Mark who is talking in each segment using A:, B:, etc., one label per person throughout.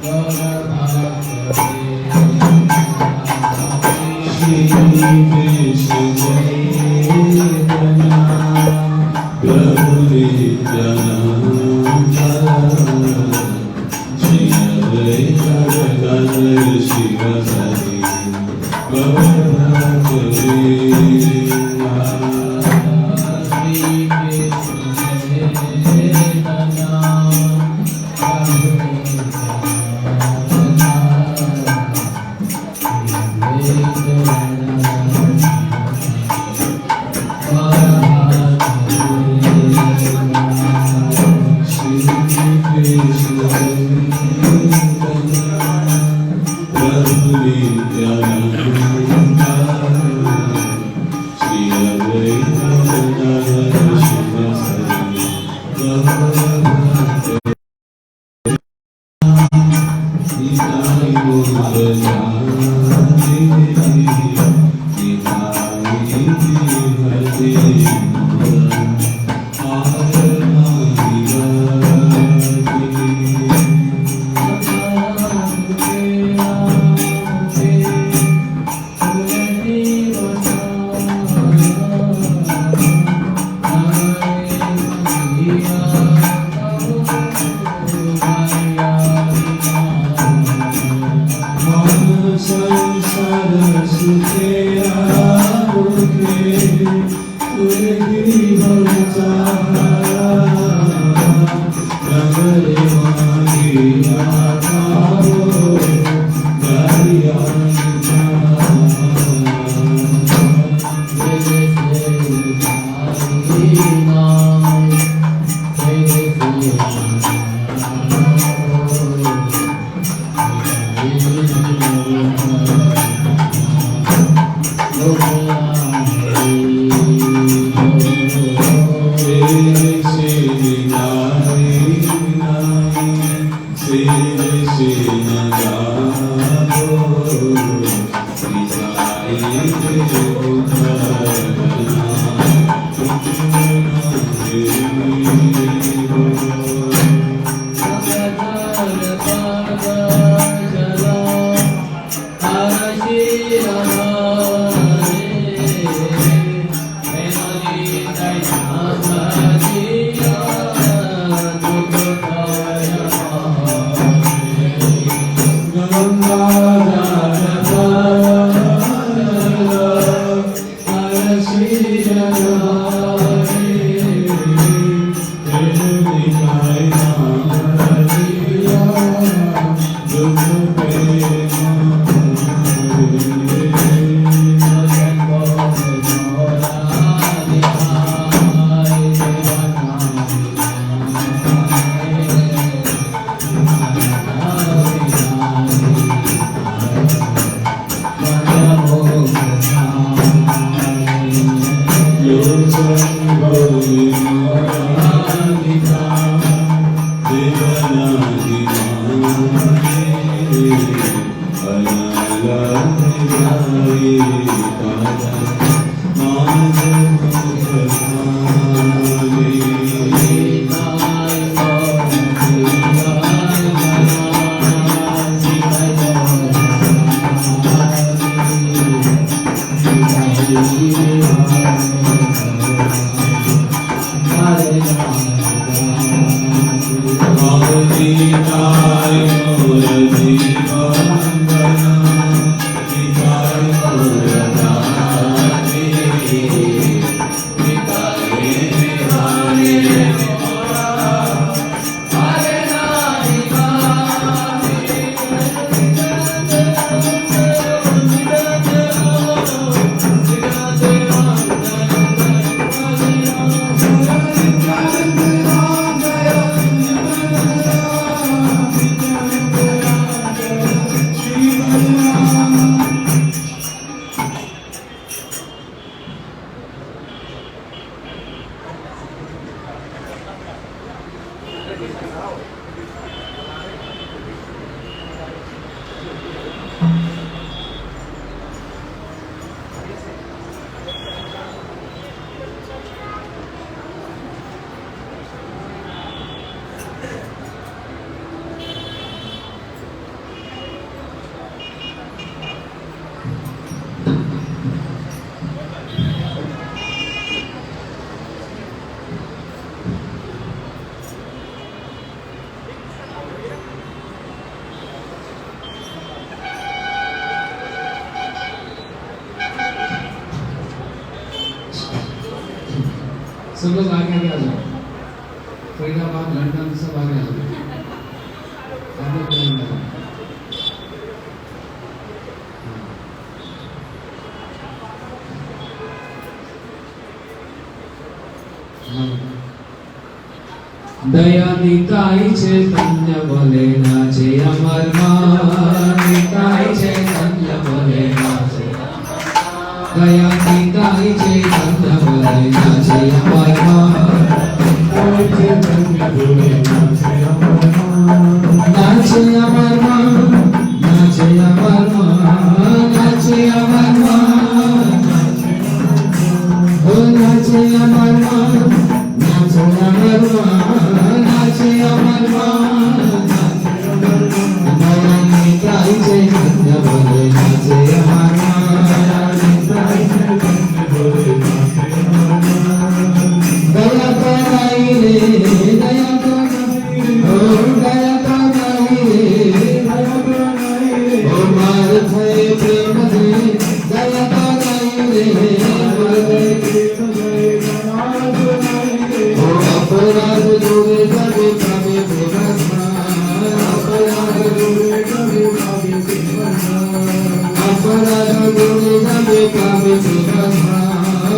A: Ganga सब लोग आगे आगे आ जाओ, फरीदाबाद लंदन सब आगे आ जाओ, आगे बढ़ेंगे। दया निताई चैतन्य बोले नाचे अमर मान, निताई चैतन्य बोले नाचे, दया निताई चैतन्य बोले नाचे अमर मान, चैतन्य बोले नाचे अमर मान, नाचे अमर मान, नाचे अमर मान, नाचे अमर मान, नाचे अमर मान, नाचे अमर मान, नाचे अमर मान, दया निताई चैतन्य बोले नाचे अमर मान, निताई चैतन्य बोले नाचे अमर मान, दया तो नहीं रे, दया तो नहीं, ओ दया तो नहीं रे, दया तो नहीं रे, ओ मार थे प्रेम दे, दया तो नहीं रे, मार थे प्रेम दे, दया तो नहीं रे, ओ अपराध जोड़े कभी कभी बेबसमान, अपराध जोड़े कभी कभी बेबसमान, अपराध जोड़े कभी कभी बेबसमान,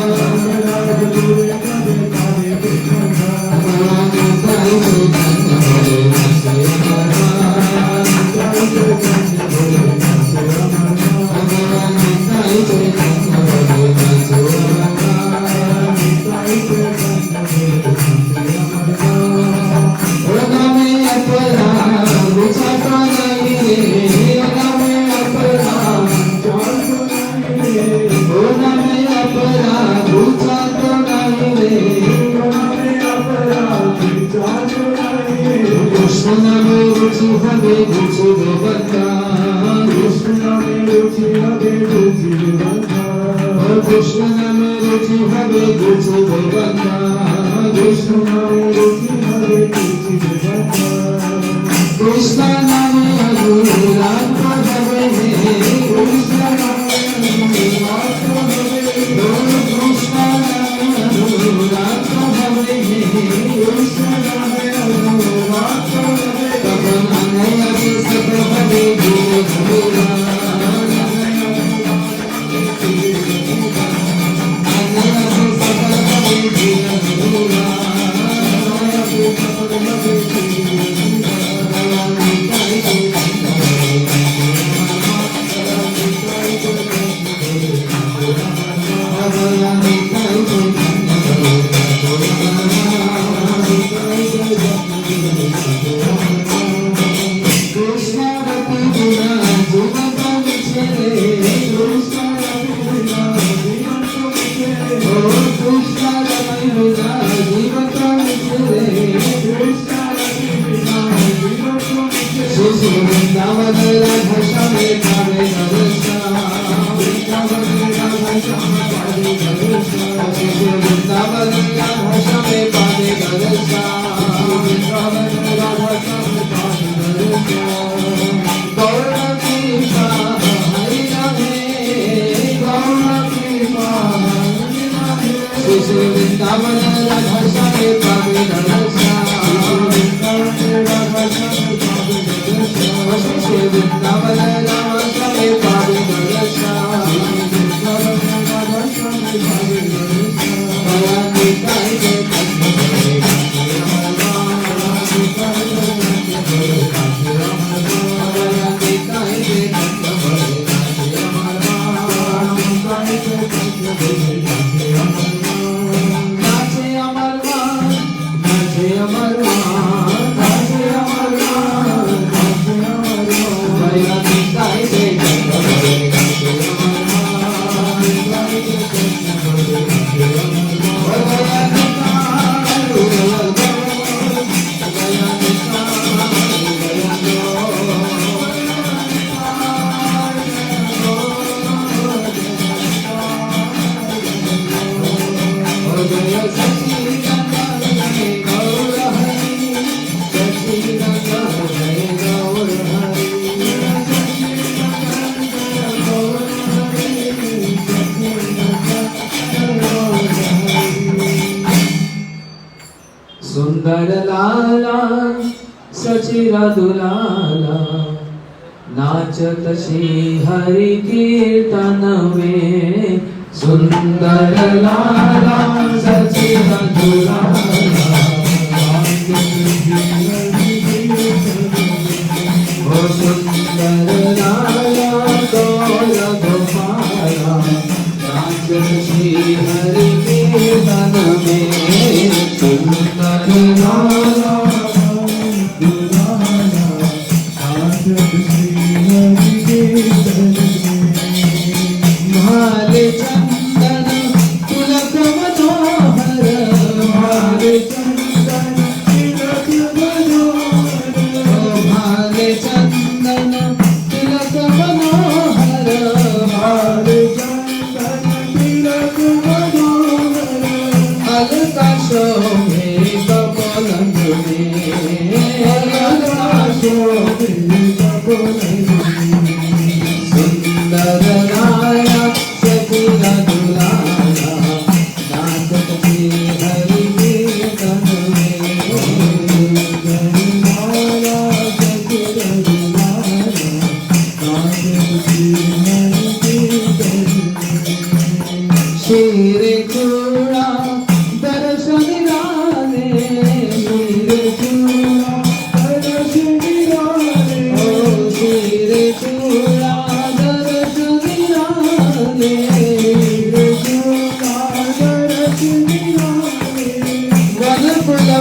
A: अपराध जोड़े कभी कभी बेबसमान, दया निताई चैतन्य बोले नाचे अमर मान, निताई चैतन्य बोले नाचे अमर मान, दया निताई चैतन्य बोले नाचे अमर मान, निताई चैतन्य बोले नाचे अमर मान, ओगा में अपराध बुझा तो नहीं रे, ओगा में अपराध जान तो नहीं रे, ओगा में अपराध बुझा तो नहीं रे, ओगा में अपराध जान तो नहीं रे, कृष्ण में रुचि हवे रुचि बंदा, कृष्ण में रुचि हवे रुचि बंदा, कृष्ण में रुचि हवे रुचि बंदा, कृष्ण में रुचि हवे रुचि बंदा, कृष्ण नाम अधूरा हवे, कृष्ण नाम अधूरा हवे, कृष्ण नाम अधूरा हवे, कृष्ण नाम अधूरा हवे, तपन अनया सब हवे गुरु अधूरा, अनया सब हवे गुरु अधूरा, अनया सब हवे गुरु अधूरा, दया निताई चैतन्य बोले नाचे अमर मान, दया निताई चैतन्य बोले नाचे अमर मान, निताई चैतन्य बोले नाचे अमर मान, कृष्ण रति बिना जीवन तो मिछे रे, कृष्ण रति बिना जीवन तो मिछे रे, ओ कृष्ण रति बिना जीवन तो मिछे रे, कृष्ण रति बिना जीवन तो मिछे रे, शिशु वृंदावन राधा श्यामे पावे नरश्याम, वृंदावन राधा श्यामे पावे नरश्याम, शिशु वृंदावन राधा श्यामे पावे नरश्याम, वृंदावन राधा श्यामे पावे नरश्याम, गौर कृपा हरि नामे, गौर कृपा हरि नामे, शिशु वृंदावन राधा श्यामे पावे नरश्याम, वृंदावन राधा श्यामे पावे नरश्याम, शिशु वृंदावन राधा श्यामे पावे नरश्याम, वृंदावन राधा श्यामे पावे नरश्याम, दया निताई चैतन्य बोले नाचे अमर मान, निताई चैतन्य बोले नाचे अमर मान, दया निताई चैतन्य बोले नाचे अमर मान, निताई चैतन्य बोले नाचे अमर मान, नाचे अमर दुलाला नाचत श्री हरि कीर्तन में सुंदर लाला सचिन दुलाला ओ सुंदर लाला गौर गोपाला नाचत श्री हरि कीर्तन में सुंदर लाला भाले चंदन तिलक मनोहर भाले चंदन तिलक मनोहर भाले चंदन तिलक मनोहर भाले चंदन तिलक मनोहर अलका शोभे कपलंग में अलका शोभे कपलंग सुंदर लाला सचिन दुलाला नाचत श्री हरि कीर्तन में लाला सचिन दुलाला नाचत श्री हरि कीर्तन शेरे चूड़ा दर्शन निराले शेरे चूड़ा दर्शन निराले ओ शेरे चूड़ा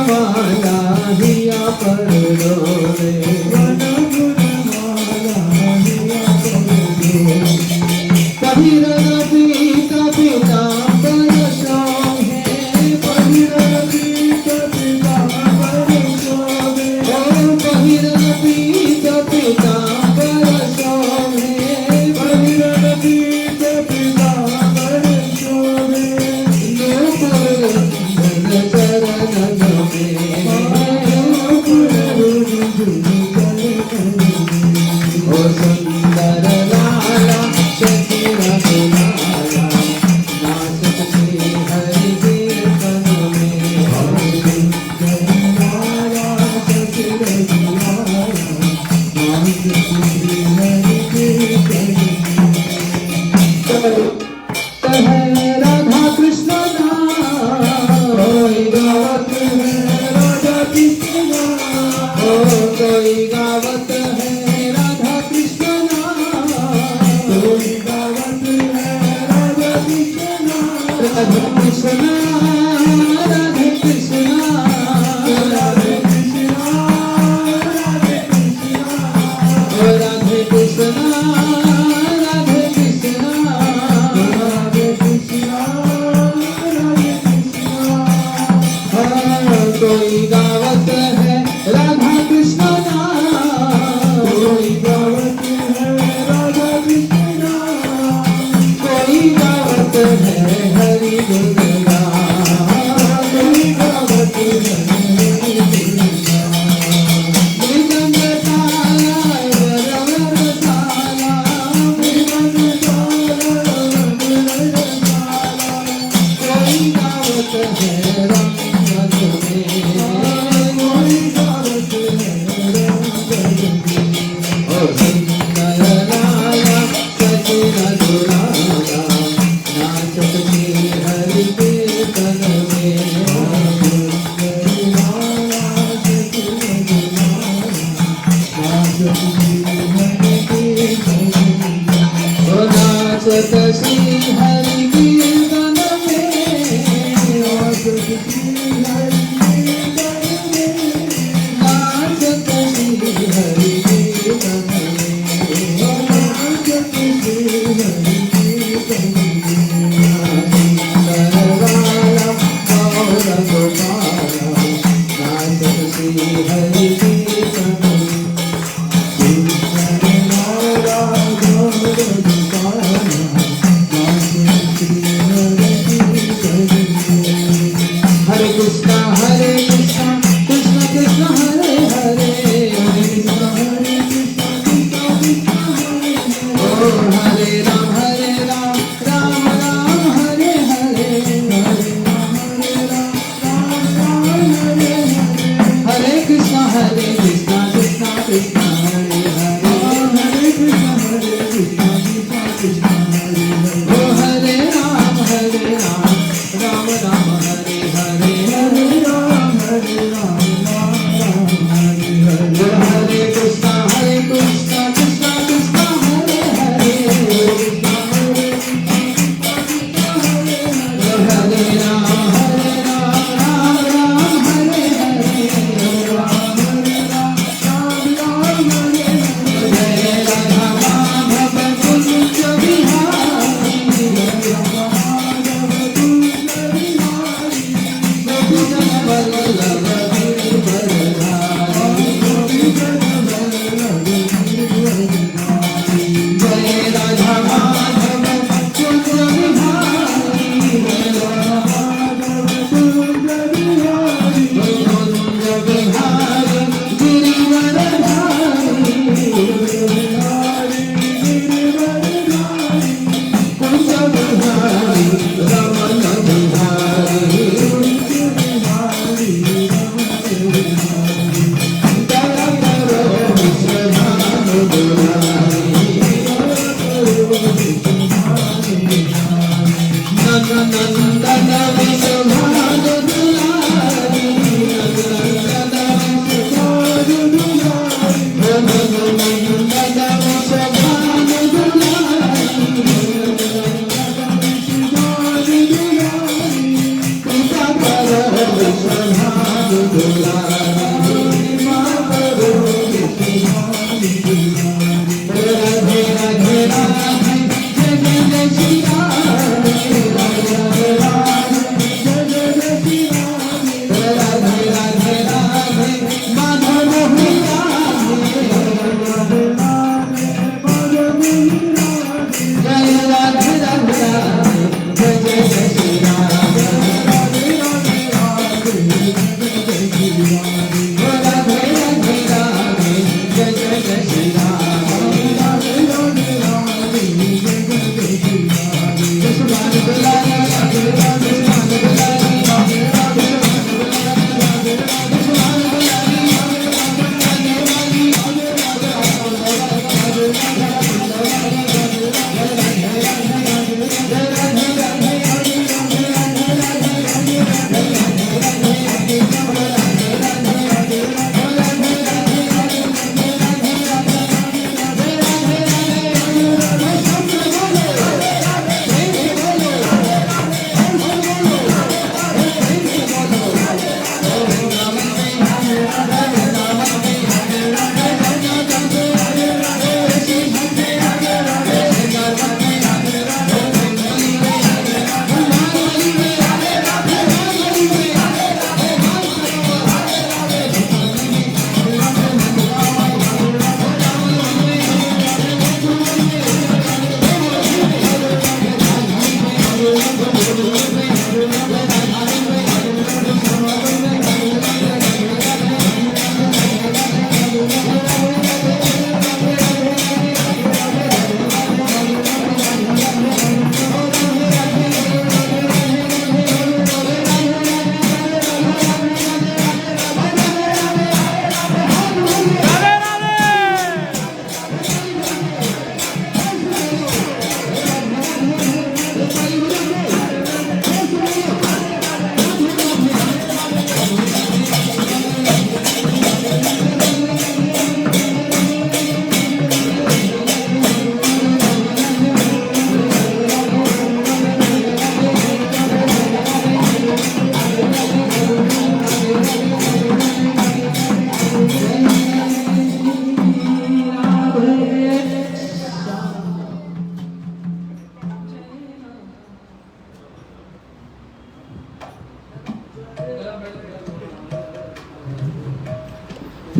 A: माला हिया पर डोले वन माला हिया पर डोले पहिरन पीता पीतांबर शोभे पहिरन पीता पीतांबर शोभे ओ पहिरन पीता पीतांबर शोभे पहिरन पीता पीतांबर शोभे ओ सुंदर लाला सचिन दुलाला नाचत श्री हरि कीर्तन में सुंदर लाला सचिन दुलाला नाचत श्री हरि कीर्तन कहे राधा कृष्ण कोई गावत है राधा कृष्ण कोई गावत है राधा कृष्ण कोई गावत है राधा कृष्ण राधा कृष्ण राधे कृष्ण राधे कृष्ण राधे कृष्ण राधे कृष्ण राधे कृष्ण राधे कृष्ण राधे कृष्ण कोई गावत है राधा कृष्ण कोई गावत है राधा कृष्ण कोई गावत है हरि गुण कोई गावत है हरि मृदंग ताला वरवर ताला मृदंग ताला वरवर ताला कोई गावत है रंग सुंदर लाला सचिन दुलाला नाचत श्री हरि कीर्तन में सुंदर लाला सचिन दुलाला नाचत श्री हरि कीर्तन में नाचत श्री हरि कीर्तन में नाचत श्री हरि कीर्तन में नाचत श्री हरि कीर्तन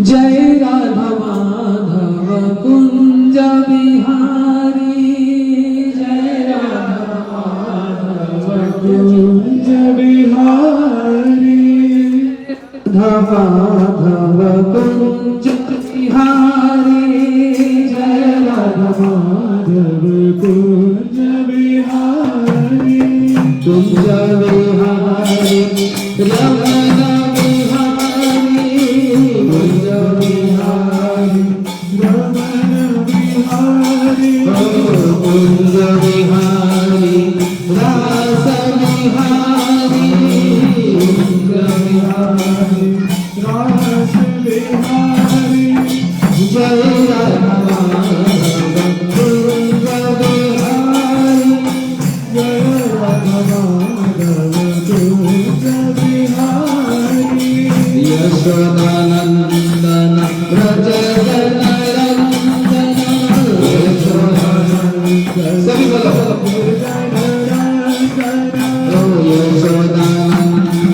A: जय राधा माधव कुंज बिहारी, जय राधा माधव कुंज बिहारी, राधा माधव कुंज बिहारी, जय राधा माधव कुंज बिहारी, कुंज बिहारी रमण बिहारी, कुंज बिहारी रमण बिहारी, कुंज बिहारी रास बिहारी, कुंज बिहारी रास बिहारी, जय राधा माधव कुंज बिहारी, जय राधा माधव कुंज बिहारी, यशोदानंदन व्रज जनरंजन, सभी बोलो यशोदानंदन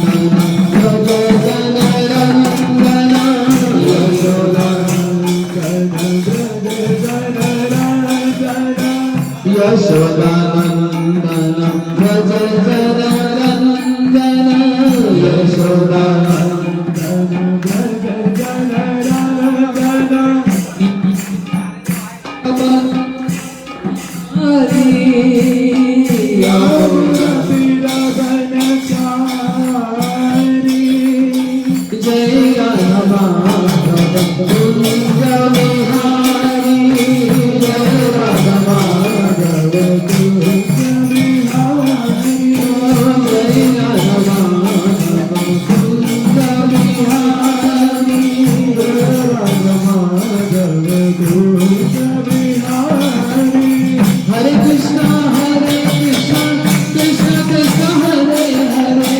A: व्रज जनरंजन, यशोदानंदन व्रज जनरंजन, यशोदानंदन व्रज जनरंजन, हरि जय राधा माधव कुंज बिहारी, जय राधा माधव कुंज बिहारी, जय राधा माधव कुंज बिहारी, जय राधा माधव कुंज बिहारी, हरे कृष्णा कृष्ण कृष्ण हरे हरे,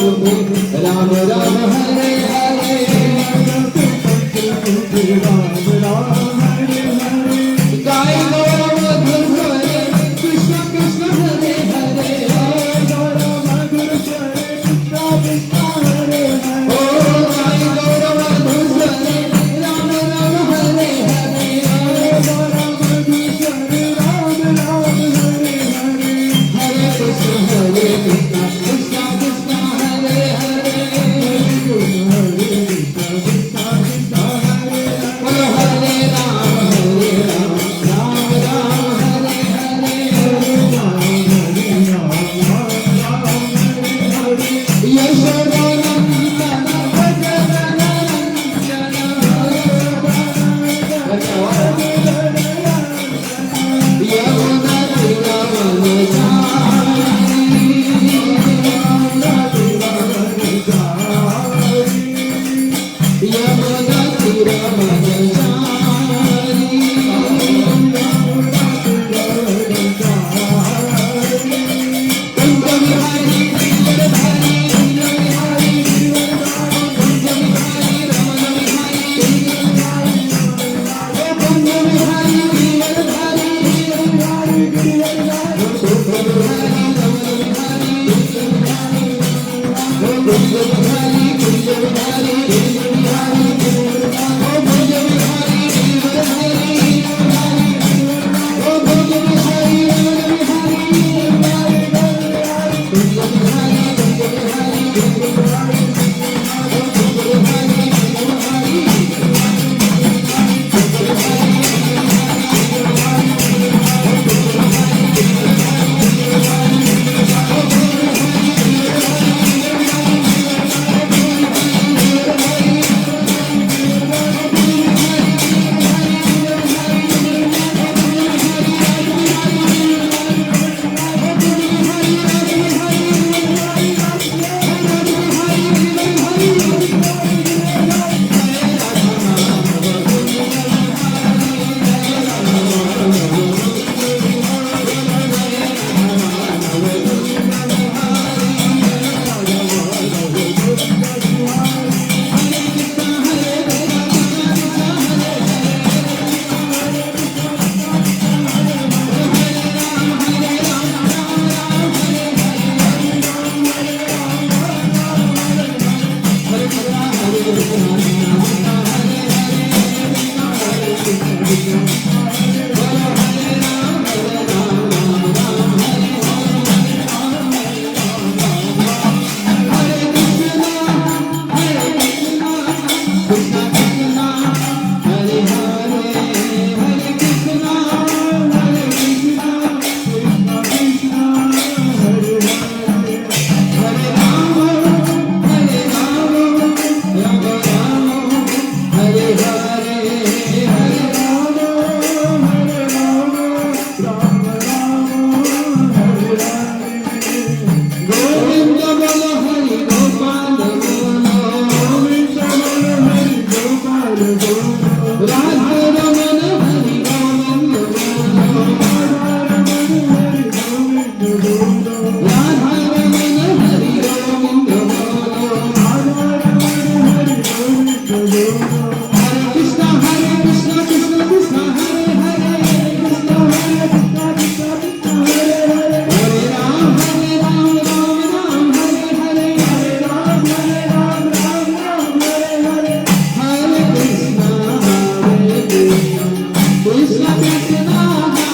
A: राम राम हरे हरे गाय गौर मधुर स्वरे कृष्ण कृष्ण हरे हरे ओ गाय गौर मधुर स्वरे राम राम हरे हरे हरे कृष्ण कृष्ण कृष्ण हरे हरे बोलो हरे राम राम राम हरे हरे यशोदानंदन भजन नंदन यमुना तीरवन यमुना तीरवन कुंज बिहारी गिरधारी कुंज बिहारी कुंज बिहारी रमन बिहारी कुंज बिहारी गिरधारी कुंज बिहारी रमन बिहारी कुंज बिहारी कुंज बिहारी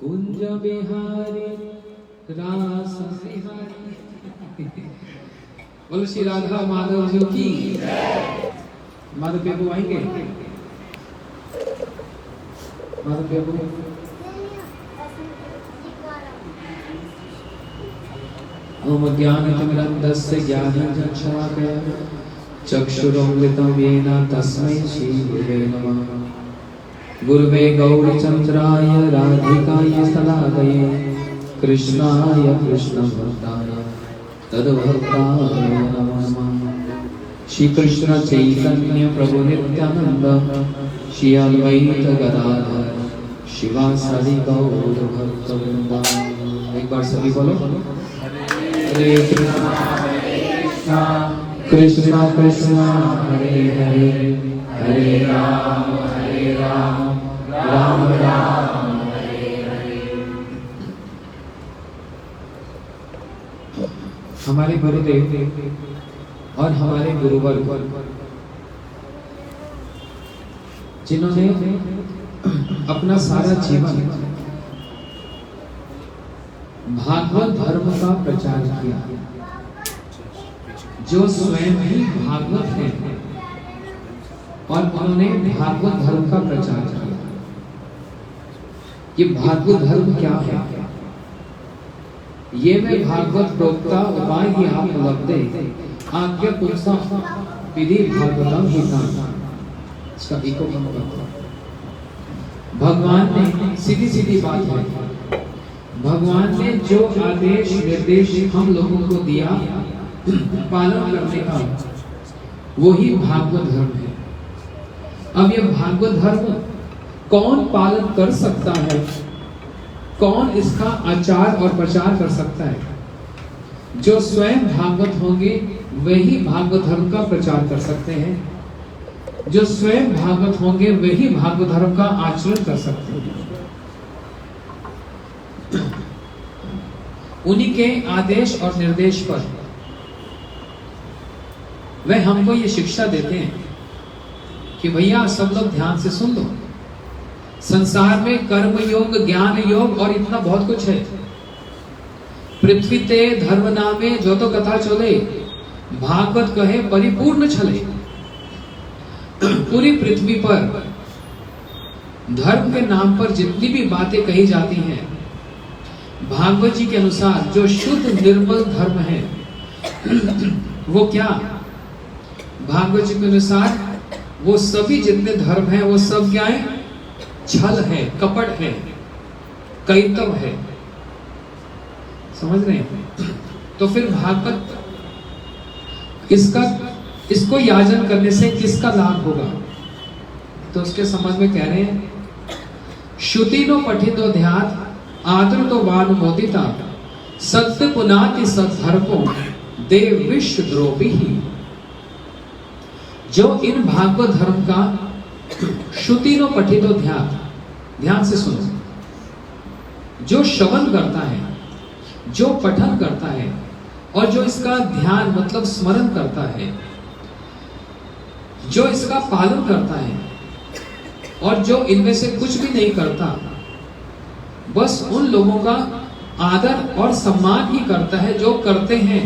A: कुंज बिहारी रास बिहारी। बोलो श्री राधा माधव जी की। माधव प्रभु आएंगे, माधव प्रभु। ओम ज्ञानतिमिरन्धस्य ज्ञानाञ्जनशलाकया चक्षुरुन्मिलितं येन तस्मै श्री गुरुवे नमः। गुरुवे गौरचन्द्राय राधिकाय तदालये कृष्णाय कृष्णभक्ताय तद्भक्ताय नमः। श्री कृष्ण चैतन्य प्रभु नित्यानंद श्री अद्वैत गदाधर शिवासादि गौर भक्तवृंद। एक बार सभी बोलो हरे कृष्णा कृष्ण कृष्ण हरे हरे हरे राम राम राम हरे हरे। हमारे गुरुदेव और हमारे गुरुवर्ग जिन्होंने अपना सारा जीवन भागवत धर्म का प्रचार किया, जो स्वयं ही भागवत है और उन्होंने भागवत धर्म का प्रचार किया। ये भागवत धर्म क्या है? ये मैं भागवत प्रोक्ता उपाय ही आप लब्धे आज्ञा पुरुषा विधि भागवतम गीता। इसका इको भगवान ने सीधी सीधी बात है, भगवान ने जो आदेश निर्देश हम लोगों को दिया पालन करने का, वही भागवत धर्म है। अब यह भागवत धर्म कौन पालन कर सकता है, कौन इसका आचार और प्रचार कर सकता है? जो स्वयं भागवत होंगे वही भागवत धर्म का प्रचार कर सकते हैं। जो स्वयं भागवत होंगे वही भागवत धर्म का आचरण कर सकते हैं। उन्हीं के आदेश और निर्देश पर वे हमको ये शिक्षा देते हैं कि भैया सब लोग ध्यान से सुन लो, संसार में कर्म योग, ज्ञान योग और इतना बहुत कुछ है। पृथ्वी ते धर्म नामे जो तो कथा चले, भागवत कहे परिपूर्ण छले। पूरी पृथ्वी पर धर्म के नाम पर जितनी भी बातें कही जाती हैं, भागवत जी के अनुसार जो शुद्ध निर्मल धर्म है वो क्या? भागवत जी के अनुसार वो सभी जितने धर्म हैं वो सब क्या है? छल है, कपट है, कैतव है। समझ रहे हैं? तो फिर भागवत इसको याजन करने से किसका लाभ होगा? तो उसके संबंध में कह रहे हैं, श्रुति नो पठितो ध्यात आदर तो वानुमोदिता सत्य पुनाति सद्धर्मो देव विश्व द्रोपी ही। जो इन भागवत धर्म का श्रुति नो पठितो ध्यान से सुनो, जो श्रवण करता है, जो पठन करता है और जो इसका ध्यान मतलब स्मरण करता है, जो इसका पालन करता है और जो इनमें से कुछ भी नहीं करता, बस उन लोगों का आदर और सम्मान ही करता है जो करते हैं,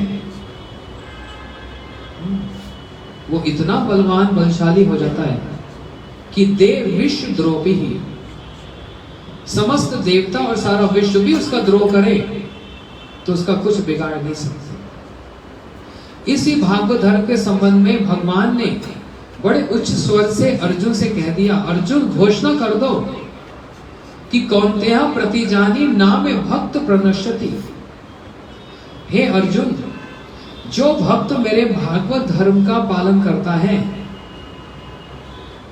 A: वो इतना बलवान बलशाली हो जाता है कि देव विश्व द्रोही ही, समस्त देवता और सारा विश्व भी उसका द्रोह करे तो उसका कुछ बिगाड़ नहीं सकते। इसी भागवत धर्म के संबंध में भगवान ने बड़े उच्च स्वर से अर्जुन से कह दिया, अर्जुन घोषणा कर दो कि कौन्तेय प्रतिजानी नाम भक्त प्रणश्यति। हे अर्जुन, जो भक्त मेरे भागवत धर्म का पालन करता है,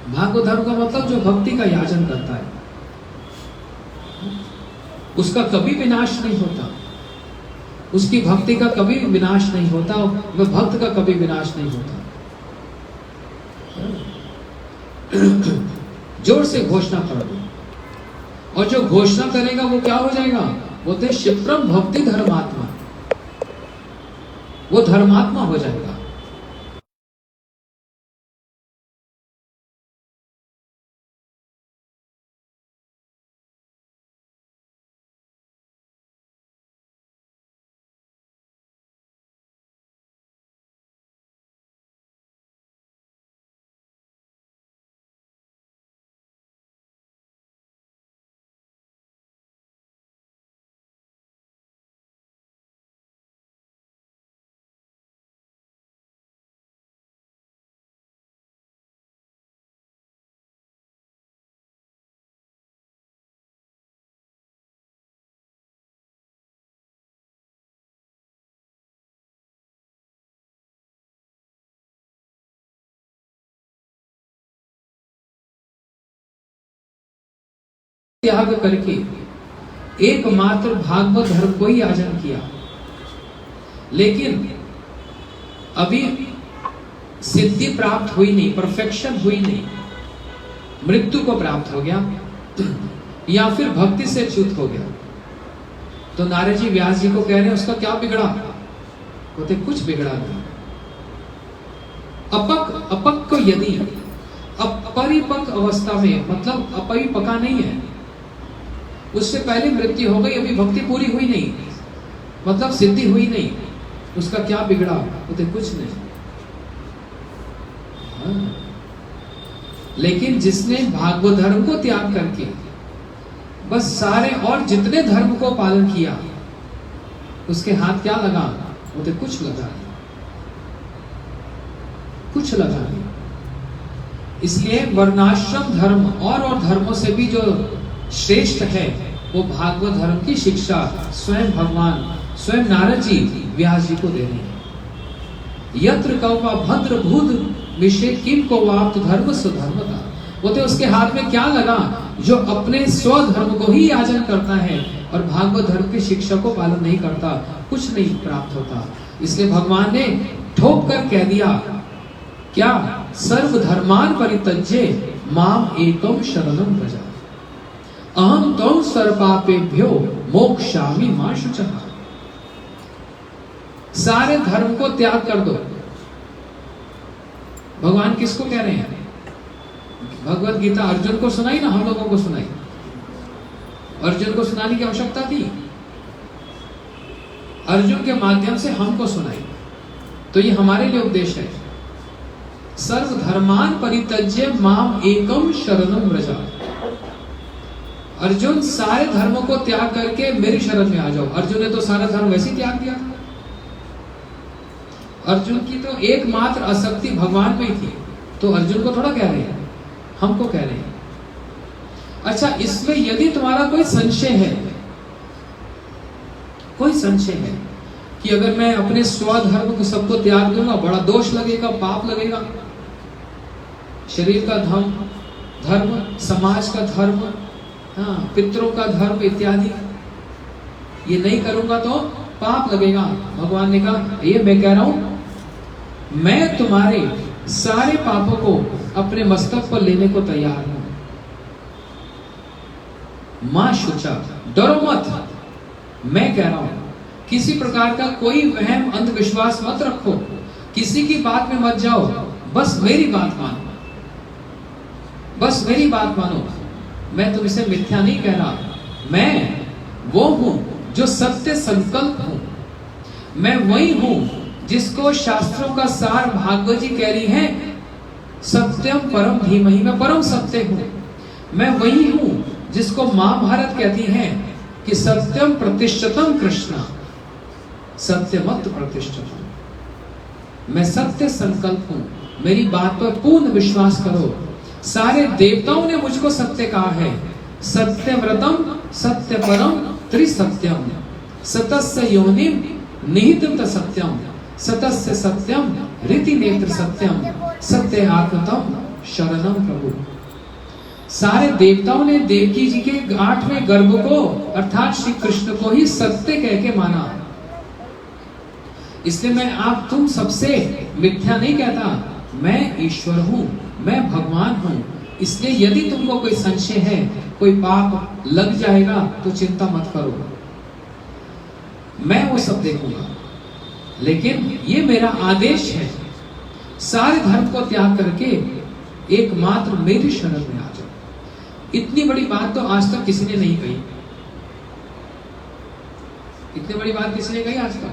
A: भागवत धर्म का मतलब जो भक्ति का याचन करता है, उसका कभी विनाश नहीं होता, उसकी भक्ति का कभी विनाश नहीं होता, वह भक्त का कभी विनाश नहीं होता। जोर से घोषणा कर दो, और जो घोषणा करेगा वो क्या हो जाएगा? बोलते क्षिप्रम भक्ति धर्मात्मा, वो धर्मात्मा हो जाएगा। त्याग करके एकमात्र भागवत धर्म को ही याचन किया। लेकिन अभी
B: सिद्धि प्राप्त हुई नहीं, परफेक्शन हुई नहीं, मृत्यु को प्राप्त हो गया या फिर भक्ति से च्युत हो गया, तो नारद जी व्यास जी को कह रहे हैं उसका क्या बिगड़ा? बोलते कुछ बिगड़ा नहीं। अपक को यदि अपरिपक्व अवस्था में, मतलब अपरिपक्का नहीं है, उससे पहले मृत्यु हो गई, अभी भक्ति पूरी हुई नहीं, मतलब सिद्धि हुई नहीं, उसका क्या बिगड़ा? बोलते कुछ नहीं। हाँ। लेकिन जिसने भागवत धर्म को त्याग करके बस सारे और जितने धर्म को पालन किया, उसके हाथ क्या लगा? बोलते कुछ लगा नहीं, कुछ लगा नहीं। इसलिए वर्णाश्रम धर्म और धर्मों से भी जो श्रेष्ठ है वो भागवत धर्म की शिक्षा स्वयं भगवान, स्वयं नारद जी व्यास जी को दे रहे हैं। यत्र कौवा भद्र भूत विषय किम को वाप्त धर्म स्वधर्मता। बोलते उसके हाथ में क्या लगा? जो अपने स्वधर्म को ही याचन करता है और भागवत धर्म की शिक्षा को पालन नहीं करता, कुछ नहीं प्राप्त होता। इसलिए भगवान ने ठोक कर कह दिया क्या? सर्व धर्मान परित्यज्य माम एकम शरणम व्रज अहम त्वं सर्वपापेभ्यो मोक्षामि मा शुचः। सारे धर्म को त्याग कर दो। भगवान किसको कह रहे हैं? भगवत गीता अर्जुन को सुनाई ना, हम लोगों को सुनाई। अर्जुन को सुनाने की आवश्यकता थी, अर्जुन के माध्यम से हमको सुनाई, तो ये हमारे लिए उपदेश है। सर्व धर्मान परित्यज्य माम एकम शरणम व्रज। अर्जुन सारे धर्मों को त्याग करके मेरी शरण में आ जाओ। अर्जुन ने तो सारा धर्म वैसे ही त्याग दिया था। अर्जुन की तो एकमात्र आसक्ति भगवान में ही थी, तो अर्जुन को थोड़ा कह रहे हैं, हमको कह रहे हैं। अच्छा, इसमें यदि तुम्हारा कोई संशय है, कोई संशय है कि अगर मैं अपने स्वधर्म को सबको त्याग दूंगा बड़ा दोष लगेगा, पाप लगेगा, शरीर का धर्म, समाज का धर्म, हाँ, पितरों का धर्म इत्यादि, ये नहीं करूंगा तो पाप लगेगा। भगवान ने कहा ये मैं कह रहा हूं, मैं तुम्हारे सारे पापों को अपने मस्तक पर लेने को तैयार हूं। मां शुचा, डरो मत, मैं कह रहा हूं। किसी प्रकार का कोई वहम अंधविश्वास मत रखो, किसी की बात में मत जाओ, बस मेरी बात मानो, बस मेरी बात मानो। मैं तुमसे मिथ्या नहीं कह रहा, मैं वो हूं जो सत्य संकल्प हूं। मैं वही हूं जिसको शास्त्रों का सार भागवत जी कह रही है, सत्यम परम धीमहि, मैं परम सत्य हूं। मैं वही हूं जिसको महाभारत कहती है कि सत्यम प्रतिष्ठितम कृष्ण, सत्यमत प्रतिष्ठितम। मैं सत्य संकल्प हूं, मेरी बात पर पूर्ण विश्वास करो। सारे देवताओं ने मुझको सत्य कहा है। सत्यव्रतम सत्य परम त्रिसत्यम, सतस्य योनिम निहितम सत्यम, सतस्य सत्यम रीति नेत्र सत्यम, सत्य आत्मतम शरणम प्रभु। सारे देवताओं ने देवकी जी के 8वें गर्भ को अर्थात श्री कृष्ण को ही सत्य कह के माना। इसलिए मैं आप तुम सबसे मिथ्या नहीं कहता, मैं ईश्वर हूं, मैं भगवान हूं। इसलिए यदि तुमको कोई संशय है, कोई पाप लग जाएगा तो चिंता मत करो, मैं वो सब देखूंगा। लेकिन ये मेरा आदेश है, सारे धर्म को त्याग करके एकमात्र मेरी शरण में आ जाओ। इतनी बड़ी बात तो आज तक किसी ने नहीं कही। इतनी बड़ी बात किसी ने कही आज तक?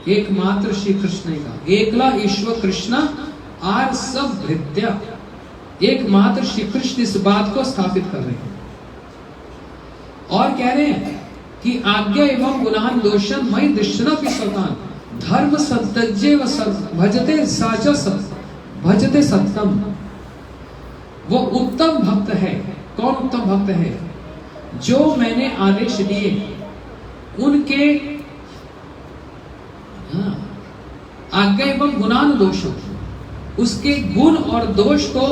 B: एकमात्र श्री कृष्ण का, एकला ईश्वर कृष्ण आर सब भृत्या। एकमात्र श्री कृष्ण इस बात को स्थापित कर रहे हैं और कह रहे हैं कि आज्ञा एवं गुणान दोषन मई दृष्टना की सतान धर्म सत्यजे व भजते साचा भजते सत्यम। वो उत्तम भक्त है। कौन उत्तम भक्त है? जो मैंने आदेश दिए उनके आज्ञा एवं गुणान दोष, उसके गुण और दोष को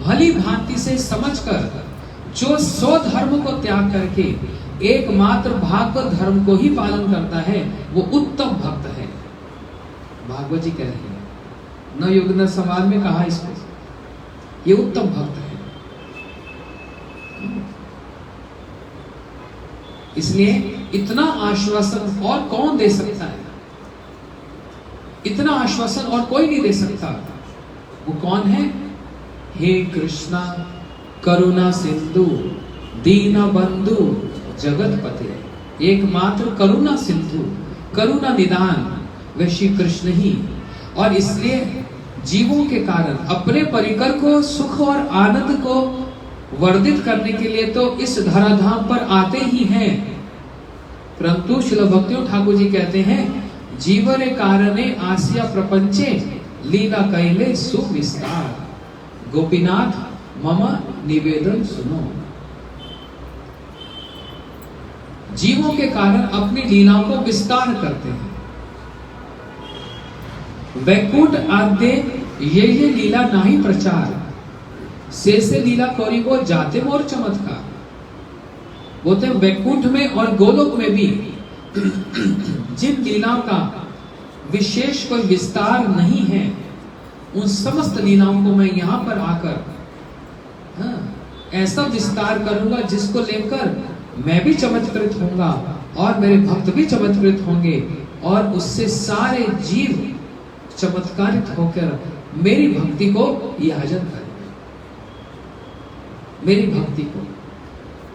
B: भली भांति से समझकर जो स्वधर्म को त्याग करके एकमात्र भागवत धर्म को ही पालन करता है, वो उत्तम भक्त है। भागवत जी कह रहे हैं, न युगन समाज में कहा इसको, ये उत्तम भक्त है। इसलिए इतना आश्वासन और कौन दे सकता है? इतना आश्वासन और कोई नहीं दे सकता। वो कौन है? हे कृष्णा करुणा सिंधु दीन बंधु जगतपते। एकमात्र करुणा सिंधु, करुणा निदान वह श्री कृष्ण ही। और इसलिए जीवों के कारण अपने परिकर को सुख और आनंद को वर्धित करने के लिए तो इस धराधाम पर आते ही हैं। परंतु श्रील भक्तियों ठाकुर जी कहते हैं, जीवरे कारणे आसिया प्रपंचे लीला कैले सुविस्तार। गोपीनाथ मम निवेदन सुनो। जीवों के कारण अपनी लीलाओं को विस्तार करते हैं। वैकुंठ आद्य ये लीला नाही प्रचार, से लीला कौरी वो जाते मोर चमत्कार। बोलते हैं वैकुंठ में और गोलोक में भी जिन लीलाओं का विशेष कोई विस्तार नहीं है, उन समस्त लीलाओं को मैं यहाँ पर आकर ऐसा विस्तार करूंगा जिसको लेकर मैं भी चमत्कृत होऊंगा और मेरे भक्त भी चमत्कृत होंगे, और उससे सारे जीव चमत्कारित होकर मेरी भक्ति को याजन करेंगे, मेरी भक्ति को।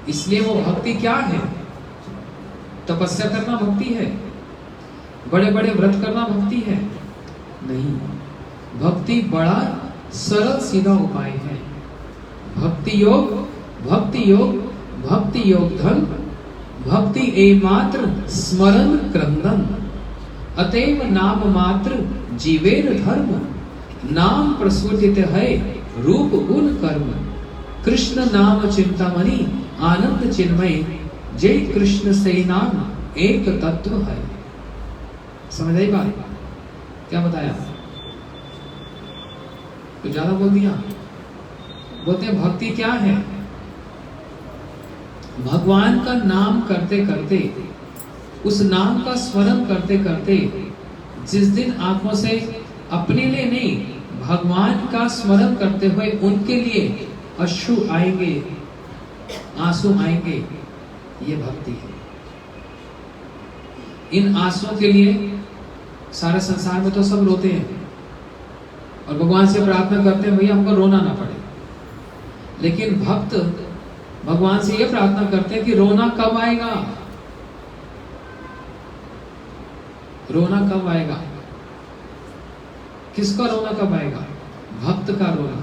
B: इसलिए वो भक्ति क्या है? तपस्या करना भक्ति है? बड़े बड़े व्रत करना भक्ति है? नहीं। भक्ति बड़ा सरल सीधा उपाय है। भक्ति योग, भक्ति योग, भक्ति योग धन, भक्ति एकमात्र स्मरण क्रंदन। अतएव नाम मात्र जीवेर धर्म, नाम प्रस्फुटित है रूप गुण कर्म। कृष्ण नाम चिंतामणि आनंद चिन्मय, जय कृष्ण से नाम एक तत्व है। समझ आई बात? क्या बताया? तो ज्यादा बोल दिया। बोलते हैं भक्ति क्या है? भगवान का नाम करते करते, उस नाम का स्मरण करते करते, जिस दिन आंखों से अपने लिए नहीं भगवान का स्मरण करते हुए उनके लिए अश्रु आएंगे, आंसू आएंगे, ये भक्ति है। इन आंसुओं के लिए सारे संसार में तो सब रोते हैं और भगवान से प्रार्थना करते हैं भैया हमको रोना ना पड़े। लेकिन भक्त भगवान से ये प्रार्थना करते हैं कि रोना कब आएगा, रोना कब आएगा। किसका रोना कब आएगा? भक्त का रोना,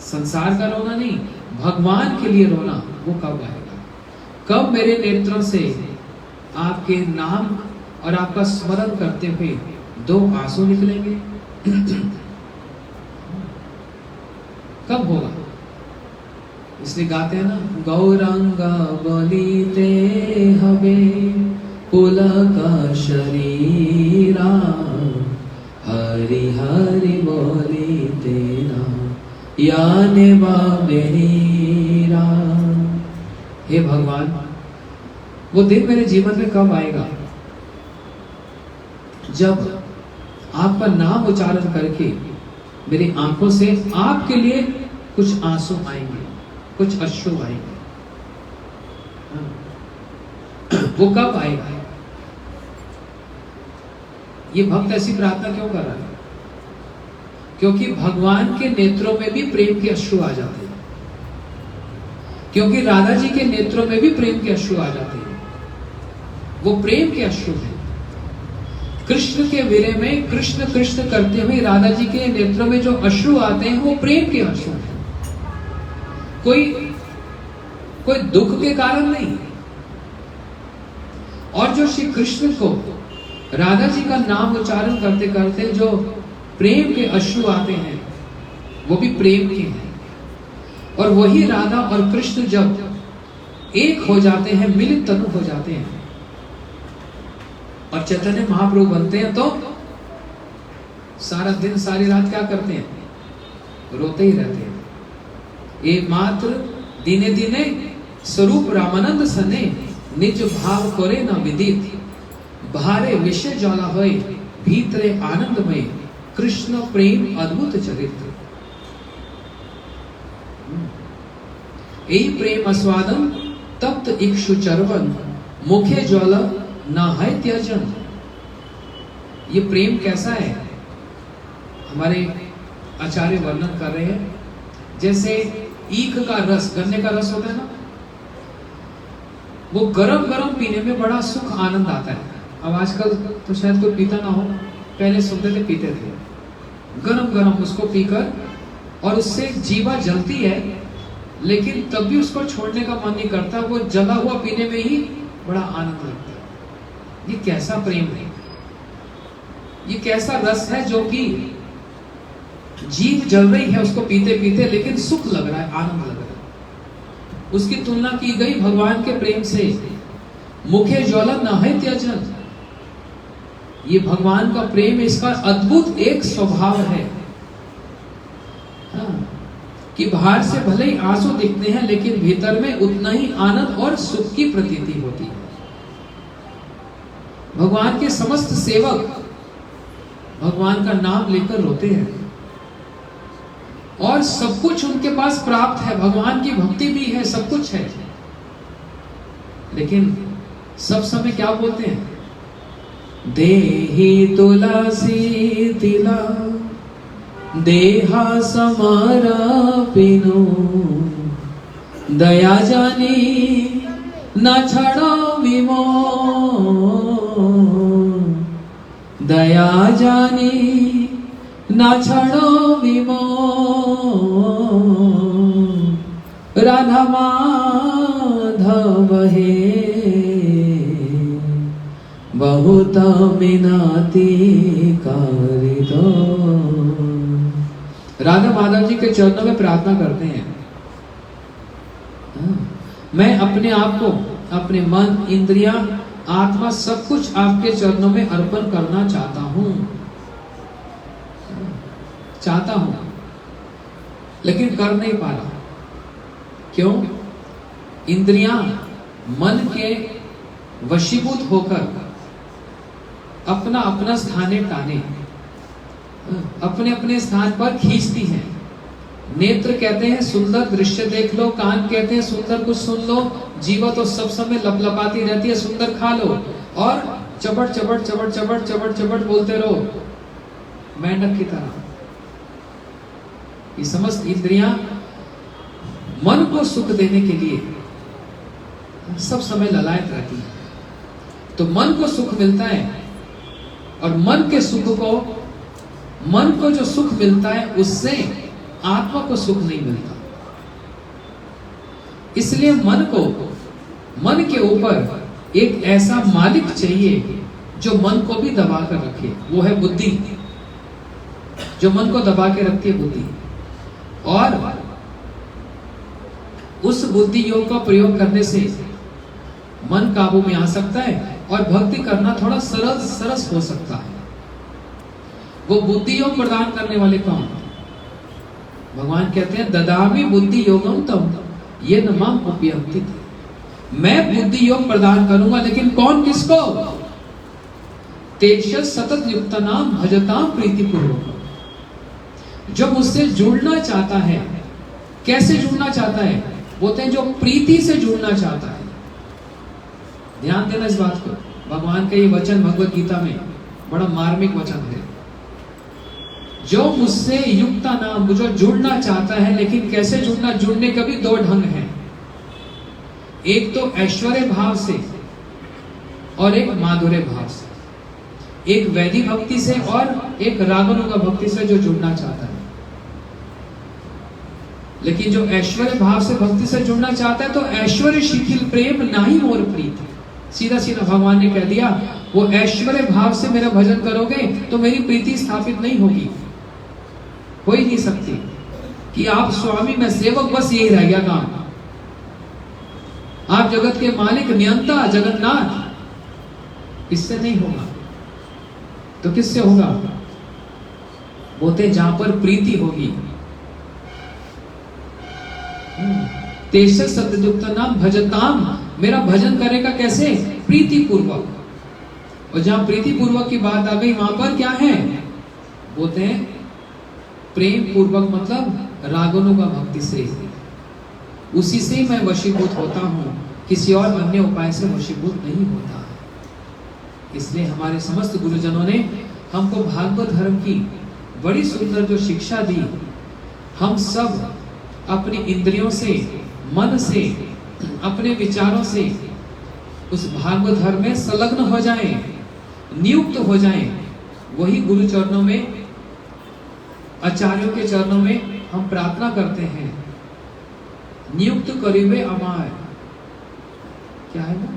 B: संसार का रोना नहीं, भगवान के लिए रोना वो कब आएगा? कब मेरे नेत्रों से आपके नाम और आपका स्मरण करते हुए दो आंसू निकलेंगे? कब होगा? इसलिए गाते हैं ना, गौरंग बलिते हवे पुलक शरीरा, हरि हरि बोलिते ना याने बाबेरा। हे भगवान, वो दिन मेरे जीवन में कब आएगा जब आपका नाम उच्चारण करके मेरी आंखों से आपके लिए कुछ आंसू आएंगे, कुछ अश्रु आएंगे। वो कब आएगा? ये भक्त ऐसी प्रार्थना क्यों कर रहा है? क्योंकि भगवान के नेत्रों में भी प्रेम के अश्रु आ जाते हैं, क्योंकि राधा जी के नेत्रों में भी प्रेम के अश्रु आ जाते हैं। वो प्रेम के अश्रु हैं। कृष्ण के विरह में कृष्ण कृष्ण करते हुए राधा जी के नेत्रों में जो अश्रु आते हैं वो प्रेम के अश्रु हैं। कोई दुख के कारण नहीं। और जो श्री कृष्ण को राधा जी का नाम उच्चारण करते करते जो प्रेम के अश्रु आते हैं वो भी प्रेम के हैं। और वही राधा और कृष्ण जब एक हो जाते हैं, मिलित तनु हो जाते हैं और चैतन्य महाप्रभु बनते हैं, तो सारा दिन सारी रात क्या करते हैं? रोते ही रहते हैं। एकमात्र दिने दिने स्वरूप रामानंद सने, निज भाव करे न विदित, भारे विषय ज्वाला होए भीतरे आनंदमय कृष्ण प्रेम अद्भुत चरित्र। यही प्रेम आस्वादन तप्त इक्षु चरवन मुखे ज्वाला न है त्यजन। ये प्रेम कैसा है? हमारे आचार्य वर्णन कर रहे हैं, जैसे ईख का रस, गन्ने का रस होता है ना, वो गरम गरम पीने में बड़ा सुख आनंद आता है। अब आजकल तो शायद कोई पीता ना हो, पहले सुनते थे, पीते थे। गरम गरम उसको पीकर, और उससे जीवा जलती है, लेकिन तब भी उसको छोड़ने का मन नहीं करता। वो जला हुआ पीने में ही बड़ा आनंद लगता है। ये कैसा प्रेम है? ये कैसा रस है जो कि जीव जल रही है उसको पीते पीते, लेकिन सुख लग रहा है, आनंद लग रहा है। उसकी तुलना की गई भगवान के प्रेम से। मुखे ज्वलन न है त्यजन। ये भगवान का प्रेम, इसका अद्भुत एक स्वभाव है, हाँ, कि बाहर से भले ही आंसू दिखते हैं, लेकिन भीतर में उतना ही आनंद और सुख की प्रतीति होती है। भगवान के समस्त सेवक भगवान का नाम लेकर रोते हैं, और सब कुछ उनके पास प्राप्त है, भगवान की भक्ति भी है, सब कुछ है, लेकिन सब समय क्या बोलते हैं? देहि तुलसी तिला देहा समर्पिनो दया जानी न छड़ो विमो दया जानी न छड़ो विमो राधा माधव हे बहुत मिनाती कारी दो। राधा माधव जी के चरणों में प्रार्थना करते हैं, मैं अपने आप को, अपने मन, इंद्रियां, आत्मा, सब कुछ आपके चरणों में अर्पण करना चाहता हूं, लेकिन कर नहीं पा रहा। क्यों? इंद्रियां मन के वशीभूत होकर अपना अपना स्थाने टाने, अपने अपने स्थान पर खींचती हैं। नेत्र कहते हैं सुंदर दृश्य देख लो, कान कहते हैं सुंदर कुछ सुन लो, जीवा तो सब समय लपलपाती रहती है, सुंदर खा लो, और चबड़ चबड़ चबड़ चबड़ चबड़ चबड़ बोलते रहो मेंढक की तरह। ये समस्त इंद्रियां मन को सुख देने के लिए सब समय ललायत रहती है। तो मन को सुख मिलता है, और मन के सुख को, मन को जो सुख मिलता है उससे आत्मा को सुख नहीं मिलता। इसलिए मन को, मन के ऊपर एक ऐसा मालिक चाहिए जो मन को भी दबा कर रखे, वो है बुद्धि। जो मन को दबा के रखती है बुद्धि, और उस बुद्धि योग का प्रयोग करने से मन काबू में आ सकता है, और भक्ति करना थोड़ा सरल सरस हो सकता है। वो बुद्धि योग प्रदान करने वाले कौन? भगवान कहते हैं ददामि बुद्धि योगम तम ये न माम उपयंति। मैं बुद्धि योग प्रदान करूंगा, लेकिन कौन, किसको? तेज सतत युक्त नाम भजताम प्रीति पूर्वक। जो मुझसे जुड़ना चाहता है, कैसे जुड़ना चाहता है? बोलते हैं जो प्रीति से जुड़ना चाहता है। ध्यान देना इस बात को, भगवान का ये वचन भगवत गीता में बड़ा मार्मिक वचन है। जो मुझसे युक्ता नाम, जो जुड़ना चाहता है, लेकिन कैसे जुड़ना? जुड़ने का भी दो ढंग हैं, एक तो ऐश्वर्य भाव से और एक माधुर्य भाव से, एक वैदिक भक्ति से और एक रागानुगा भक्ति से जो जुड़ना चाहता है। लेकिन जो ऐश्वर्य भाव से भक्ति से जुड़ना चाहता है, तो ऐश्वर्य शिथिल प्रेम नाही मोर प्रीत। सीधा सीधा भगवान ने कह दिया, वो ऐश्वर्य भाव से मेरा भजन करोगे तो मेरी प्रीति स्थापित नहीं होगी, हो ही नहीं सकती। कि आप स्वामी मैं सेवक, बस यही रह गया काम। आप जगत के मालिक, नियंता, जगन्नाथ, इससे नहीं होगा। तो किससे होगा? बोलते जहां पर प्रीति होगी। तेज सत्ययुक्त नाम भजताम, मेरा भजन करेगा कैसे? प्रीति पूर्वक। और जहां प्रीति पूर्वक की बात आ गई वहां पर क्या है, बोलते हैं प्रेम पूर्वक, मतलब रागनुगा भक्ति से, उसी से मैं वशीभूत होता हूं, किसी और अन्य उपाय से वशीभूत नहीं होता। इसलिए हमारे समस्त गुरुजनों ने हमको भागवत धर्म की बड़ी सुंदर जो शिक्षा दी, हम सब अपनी इंद्रियों से, मन से, अपने विचारों से उस भागवत धर्म में संलग्न हो जाएं, नियुक्त हो जाएं। वही गुरु चरणों में, आचार्यों के चरणों में हम प्रार्थना करते हैं, नियुक्त करीबे अमाय, क्या है वो,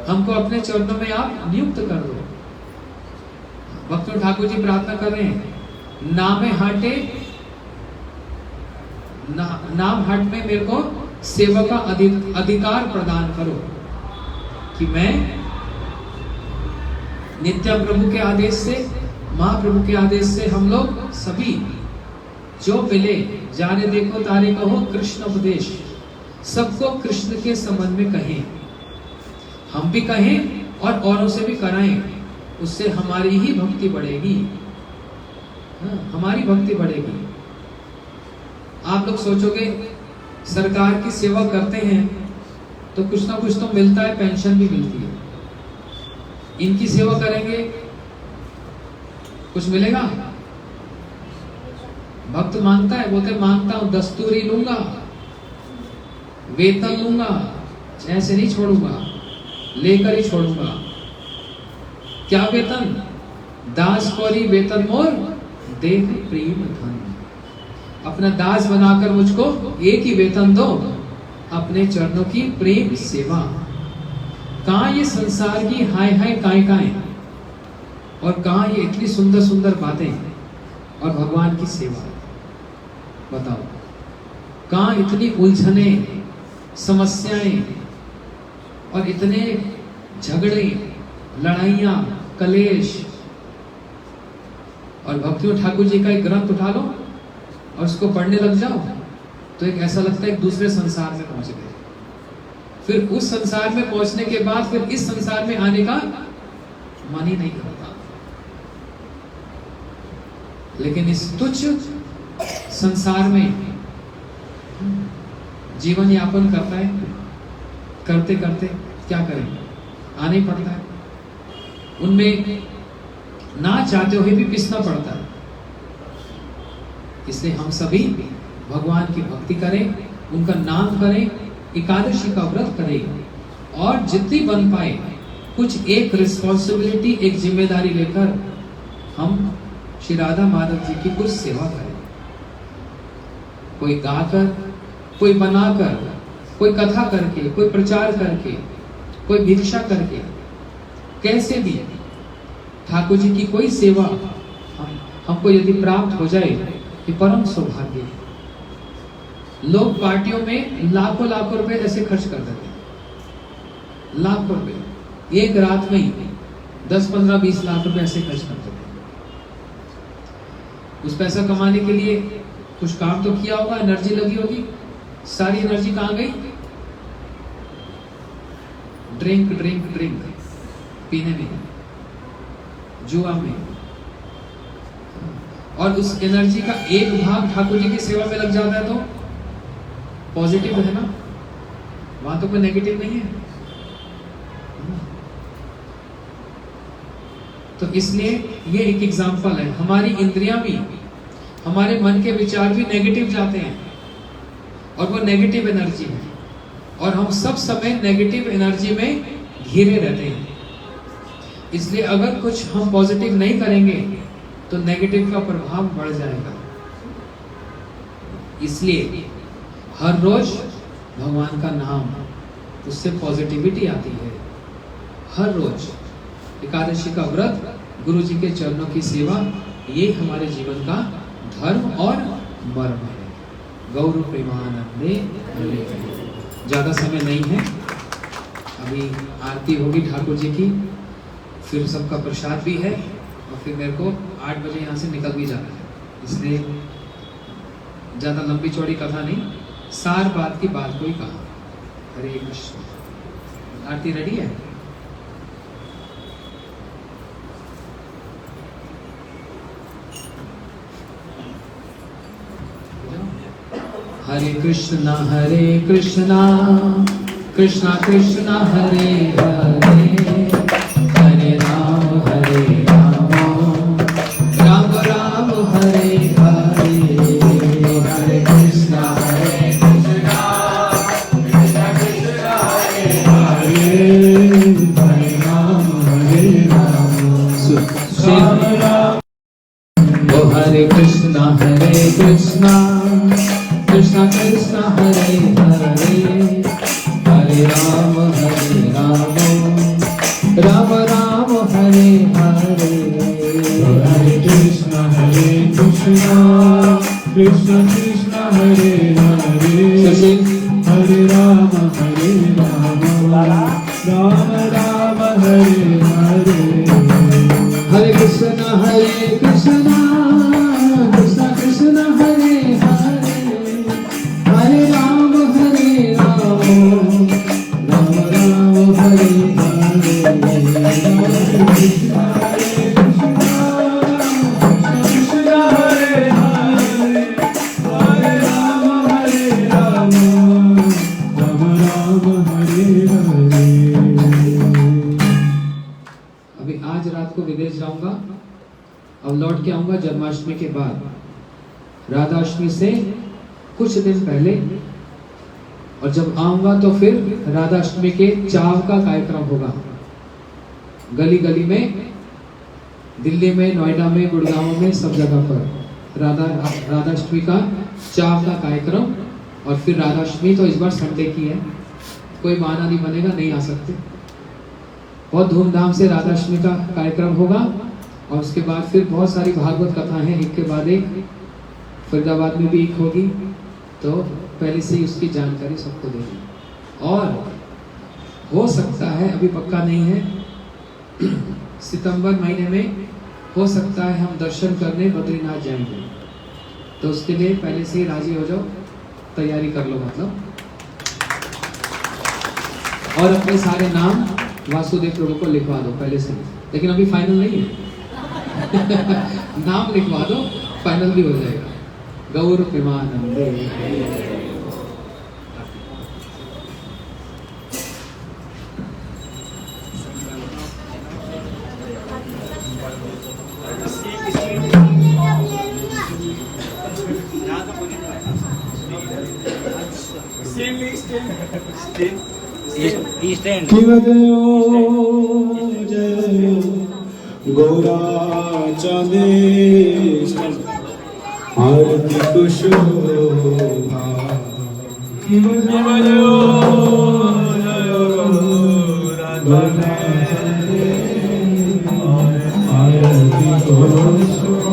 B: हमको अपने चरणों में आप नियुक्त कर दो। भक्त ठाकुर जी प्रार्थना कर रहे हैं, नामे हाटे नाम हाट में मेरे को सेवा का अधिकार प्रदान करो, कि मैं नित्य प्रभु के आदेश से, महाप्रभु के आदेश से हम लोग सभी जो मिले, जाने देखो तारे कहो कृष्ण उपदेश, सबको कृष्ण के संबंध में कहें, हम भी कहें और औरों से भी कराएं, उससे हमारी ही भक्ति बढ़ेगी। हमारी भक्ति बढ़ेगी। आप लोग सोचोगे सरकार की सेवा करते हैं तो कुछ ना कुछ तो मिलता है, पेंशन भी मिलती है, इनकी सेवा करेंगे कुछ मिलेगा? भक्त मांगता है, बोलते मांगता हूं, दस्तूरी लूंगा, वेतन लूंगा, ऐसे नहीं छोड़ूंगा, लेकर ही छोड़ूंगा। क्या वेतन? दास कौरी वेतन मोर देह प्रेम धन, अपना दास बनाकर मुझको एक ही वेतन दो, अपने चरणों की प्रेम सेवा। कहां ये संसार की हाय हाय काय, और कहां ये इतनी सुंदर सुंदर बातें और भगवान की सेवा। बताओ, कहां इतनी उलझने, समस्याएं और इतने झगड़े, लड़ाइयां, कलेश। और भक्तियों ठाकुर जी का एक ग्रंथ उठा लो और उसको पढ़ने लग जाओ तो एक ऐसा लगता है एक दूसरे संसार में पहुंच गए। फिर उस संसार में पहुंचने के बाद फिर इस संसार में आने का मन ही नहीं करता। लेकिन इस तुच्छ संसार में जीवन यापन करता है, करते करते क्या करें, आना ही पड़ता है। उनमें ना चाहते हुए भी पिसना पड़ता है। इसलिए हम सभी भगवान की भक्ति करें, उनका नाम करें, एकादशी का व्रत करें और जितनी बन पाए कुछ एक रिस्पॉन्सिबिलिटी, एक जिम्मेदारी लेकर हम श्री राधा माधव जी की कुछ सेवा करें। कोई गाकर, कोई बनाकर, कोई कथा करके, कोई प्रचार करके, कोई भिक्षा करके, कैसे भी ठाकुर जी की कोई सेवा हमको यदि प्राप्त हो जाए ये परम सौभाग्य है। लोग पार्टियों में लाखों लाखों रुपए ऐसे खर्च कर देते हैं, लाखों रुपए एक रात में ही 10, 15, 20 लाख रुपए ऐसे खर्च कर देते हैं। उस पैसा कमाने के लिए कुछ काम तो किया होगा, एनर्जी लगी होगी, सारी एनर्जी कहां गई? ड्रिंक ड्रिंक ड्रिंक, पीने में, जुआ में। और उस एनर्जी का एक भाग ठाकुर जी की सेवा में लग जाता है तो पॉजिटिव है ना, वहां तो कोई नेगेटिव नहीं है। तो इसलिए ये एक एग्जाम्पल है। हमारी इंद्रियां भी, हमारे मन के विचार भी नेगेटिव जाते हैं और वो नेगेटिव एनर्जी है, और हम सब समय नेगेटिव एनर्जी में घिरे रहते हैं। इसलिए अगर कुछ हम पॉजिटिव नहीं करेंगे तो नेगेटिव का प्रभाव बढ़ जाएगा। इसलिए हर रोज भगवान का नाम, उससे पॉजिटिविटी आती है। हर रोज एकादशी का व्रत, गुरु जी के चरणों की सेवा, ये हमारे जीवन का धर्म और मर्म है। गौर प्रेमानंदे हरे। ज्यादा समय नहीं है, अभी आरती होगी ठाकुर जी की, फिर सबका प्रसाद भी है और फिर मेरे को 8 बजे यहाँ से निकल भी जाना है। इसलिए ज़्यादा लंबी चौड़ी कथा नहीं, सार बात की बात को ही कहा। हरे कृष्ण। आरती रेडी है? हरे कृष्णा कृष्णा कृष्णा हरे हरे, हरे राम राम राम हरे हरे, हरे कृष्णा कृष्णा कृष्णा हरे हरे, हरे राम ओ हरे कृष्णा कृष्णा कृष्णा कृष्णा हरे हरे, हरे राम राम राम हरे हरे,
A: हरे कृष्णा कृष्णा कृष्णा हरे हरे, हरे राम राम राम हरे हरे,
B: हरे कृष्णा कृष्णा कृष्णा हरे हरे, हरे राम राम राम हरे हरे,
A: कृष्णा हरे हरे, हरे राम राम राम हरे हरे।
B: अभी आज रात को विदेश जाऊंगा, अब लौट के आऊंगा जन्माष्टमी के बाद। राधाष्टमी से कुछ दिन पहले, और जब आऊंगा तो फिर राधाष्टमी के चाव का कार्यक्रम होगा। गली गली में, दिल्ली में, नोएडा में, गुड़गांव में, सब जगह पर राधाष्टमी का चाव का कार्यक्रम। और फिर राधाष्टमी तो इस बार संडे की है, कोई बहाना नहीं बनेगा, नहीं आ सकते। बहुत धूमधाम से राधाष्टमी का कार्यक्रम होगा। और उसके बाद फिर बहुत सारी भागवत कथाएं हैं, एक के बाद एक। फरीदाबाद में भी एक होगी, तो पहले से ही उसकी जानकारी सबको देगी। और हो सकता है, अभी पक्का नहीं है, सितंबर महीने में हो सकता है हम दर्शन करने बद्रीनाथ जाएंगे। तो उसके लिए पहले से ही राजी हो जाओ, तैयारी कर लो मतलब। और अपने सारे नाम वासुदेव प्रभु को लिखवा दो पहले से, लेकिन अभी फाइनल नहीं है। नाम लिखवा दो, फाइनल भी हो जाएगा। गौर प्रेमानंदे।
A: जय गौरा चंदेश आरती कुशोभा, जय आरती कुशोभा।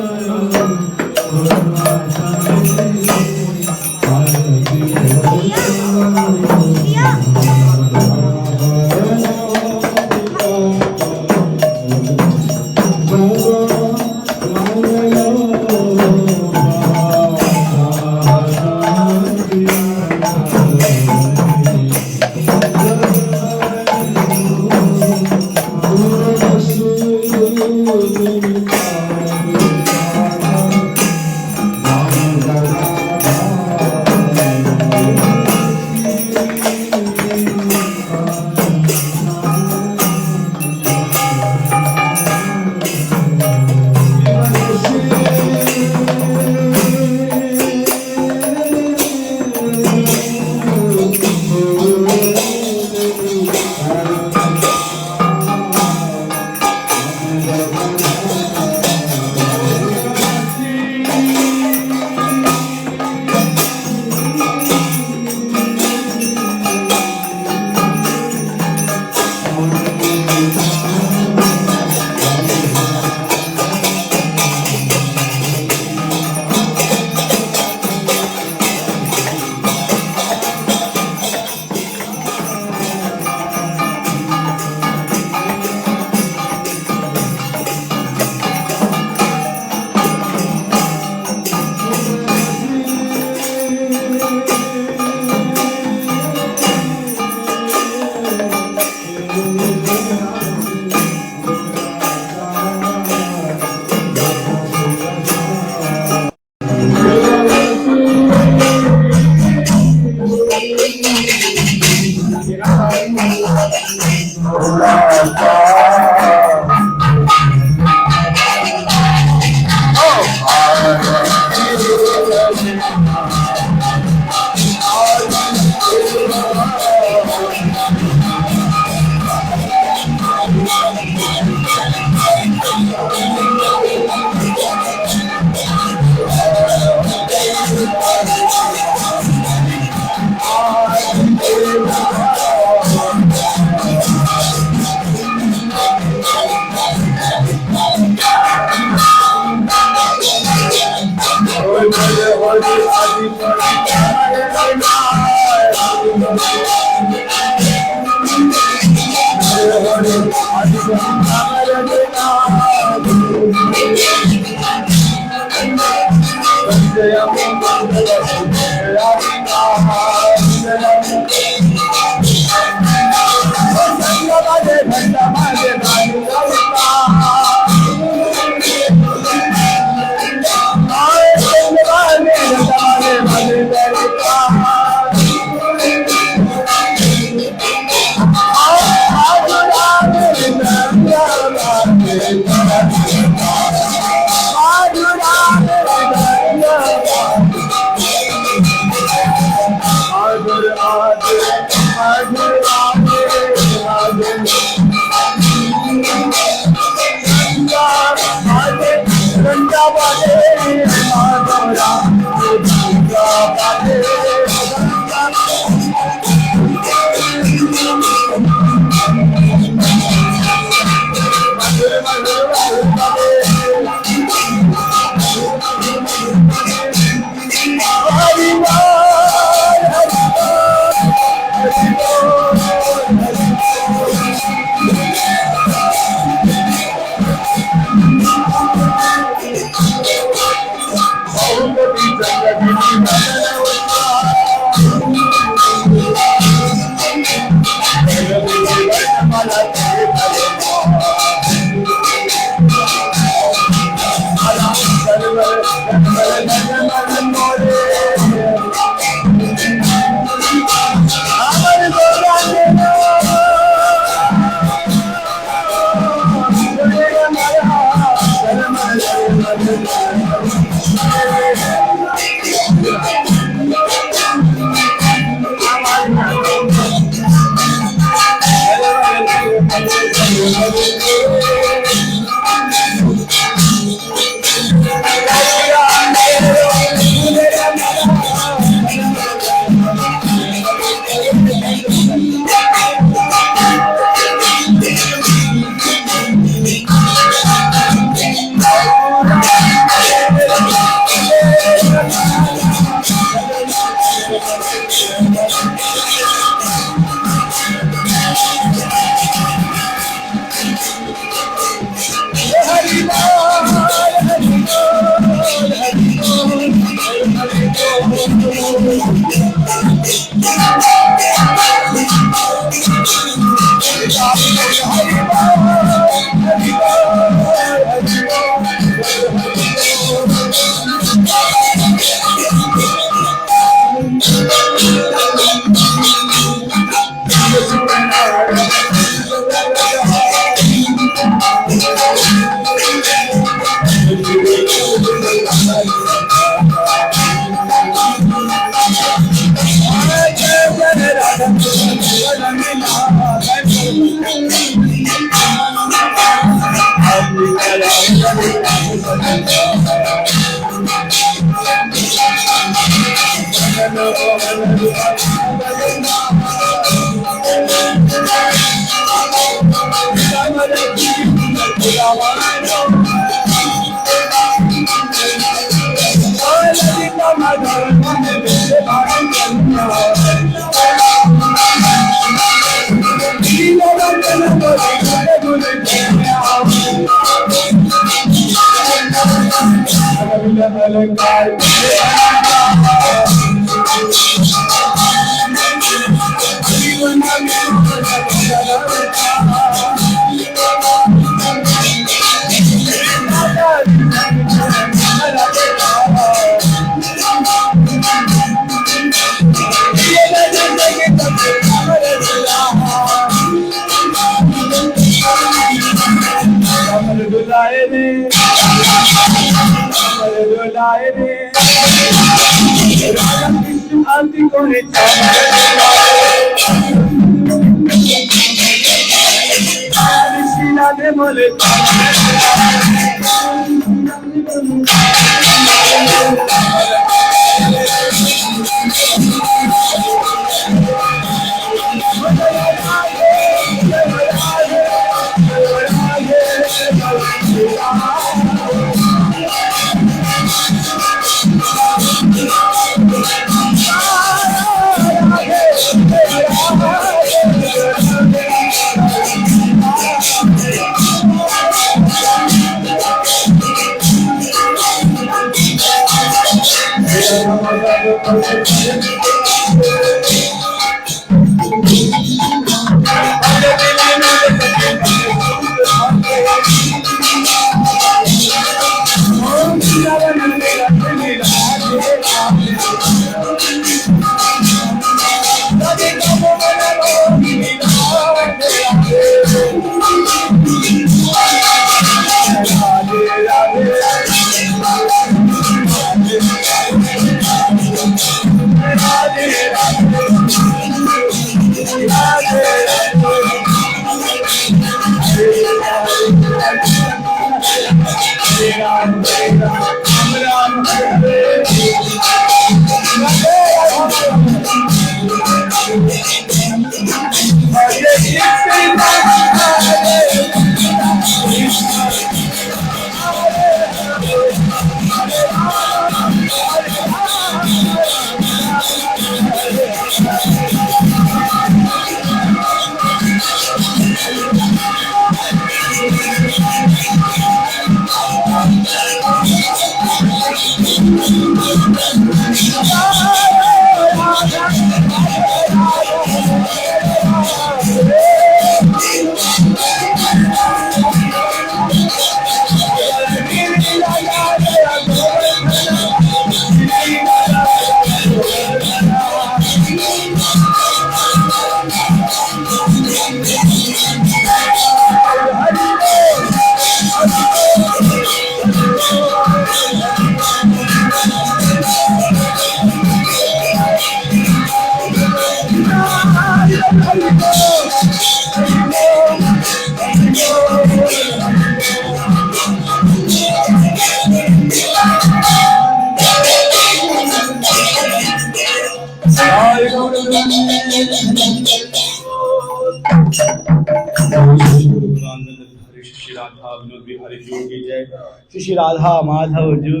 C: श्री राधा माधव जो